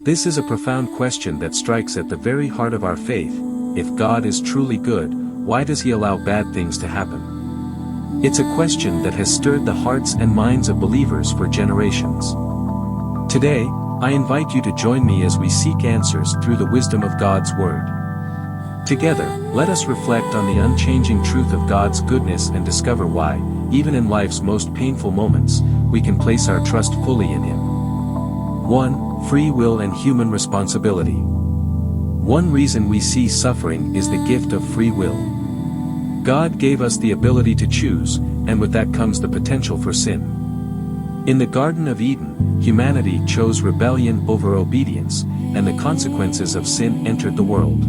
This is a profound question that strikes at the very heart of our faith. If God is truly good, why does he allow bad things to happen? It's a question that has stirred the hearts and minds of believers for generations. Today, I invite you to join me as we seek answers through the wisdom of God's Word. Together, let us reflect on the unchanging truth of God's goodness and discover why, even in life's most painful moments, we can place our trust fully in Him. 1. Free will and human responsibility. One reason we see suffering is the gift of free will. God gave us the ability to choose, and with that comes the potential for sin. In the Garden of Eden, humanity chose rebellion over obedience, and the consequences of sin entered the world.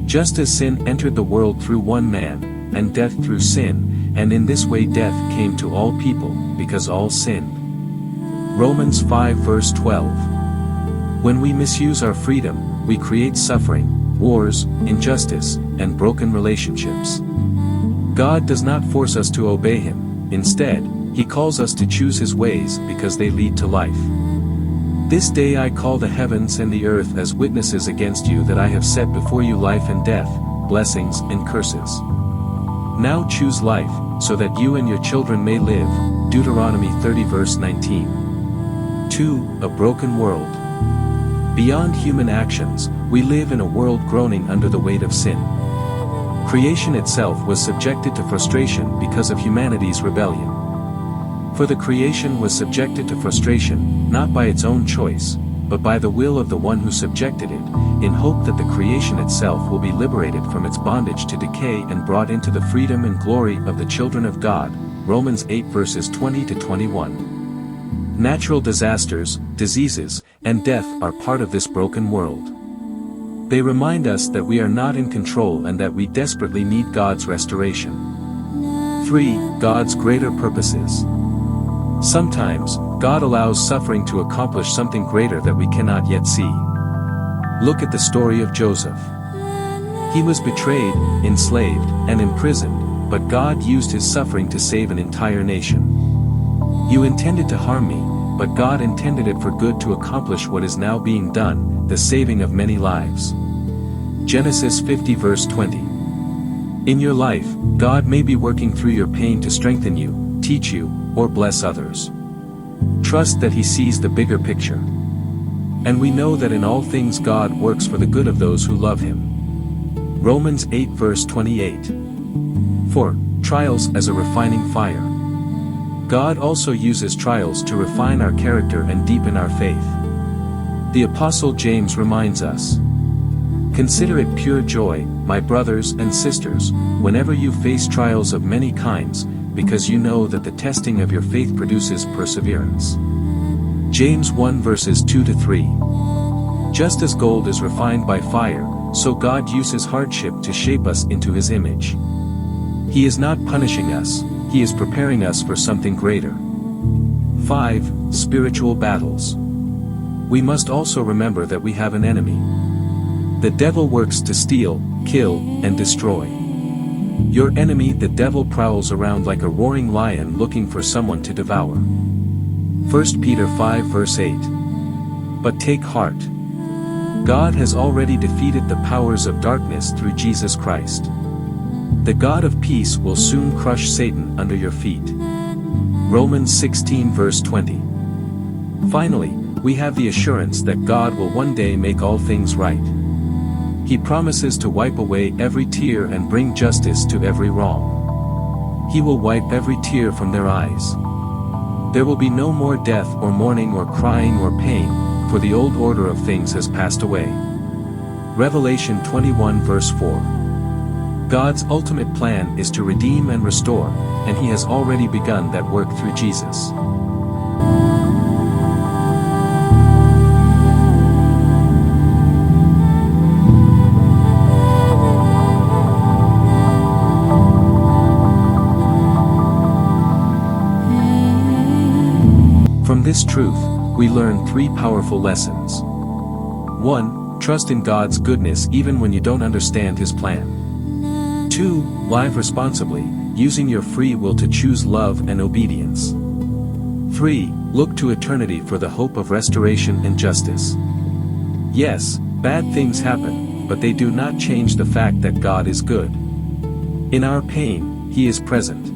Just as sin entered the world through one man, and death through sin, and in this way death came to all people, because all sinned. Romans 5 verse 12. When we misuse our freedom, we create suffering, wars, injustice, and broken relationships. God does not force us to obey Him. Instead, He calls us to choose His ways because they lead to life. This day I call the heavens and the earth as witnesses against you that I have set before you life and death, blessings and curses. Now choose life, so that you and your children may live. Deuteronomy 30 verse 19. 2. A broken world. Beyond human actions, we live in a world groaning under the weight of sin. Creation itself was subjected to frustration because of humanity's rebellion. For the creation was subjected to frustration, not by its own choice, but by the will of the one who subjected it, in hope that the creation itself will be liberated from its bondage to decay and brought into the freedom and glory of the children of God. Romans 8 verses 20 to 21. Natural disasters, diseases, and death are part of this broken world. They remind us that we are not in control and that we desperately need God's restoration. 3. God's greater purposes. Sometimes, God allows suffering to accomplish something greater that we cannot yet see. Look at the story of Joseph. He was betrayed, enslaved, and imprisoned, but God used his suffering to save an entire nation. You intended to harm me, but God intended it for good to accomplish what is now being done, the saving of many lives. Genesis 50 verse 20. In your life, God may be working through your pain to strengthen you, teach you, or bless others. Trust that He sees the bigger picture. And we know that in all things God works for the good of those who love Him. Romans 8 verse 28. 4. Trials as a refining fire. God also uses trials to refine our character and deepen our faith. The Apostle James reminds us, "Consider it pure joy, my brothers and sisters, whenever you face trials of many kinds, because you know that the testing of your faith produces perseverance." James 1 verses 2 to 3. Just as gold is refined by fire, so God uses hardship to shape us into His image. He is not punishing us, He is preparing us for something greater. 5. Spiritual battles. We must also remember that we have an enemy. The devil works to steal, kill, and destroy. Your enemy, the devil, prowls around like a roaring lion looking for someone to devour. 1 Peter 5 verse 8. But take heart. God has already defeated the powers of darkness through Jesus Christ. The God of peace will soon crush Satan under your feet. Romans 16 verse 20. Finally, we have the assurance that God will one day make all things right. He promises to wipe away every tear and bring justice to every wrong. He will wipe every tear from their eyes. There will be no more death or mourning or crying or pain, for the old order of things has passed away. Revelation 21 verse 4. God's ultimate plan is to redeem and restore, and He has already begun that work through Jesus. From this truth, we learn 3 powerful lessons. 1. Trust in God's goodness even when you don't understand His plan. 2. Live responsibly, using your free will to choose love and obedience. 3. Look to eternity for the hope of restoration and justice. Yes, bad things happen, but they do not change the fact that God is good. In our pain, He is present.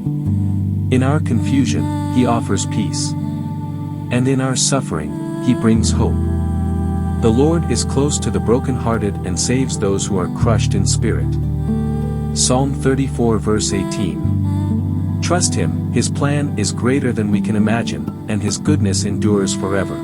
In our confusion, He offers peace. And in our suffering, He brings hope. The Lord is close to the brokenhearted and saves those who are crushed in spirit. Psalm 34 verse 18. Trust Him, His plan is greater than we can imagine, and His goodness endures forever.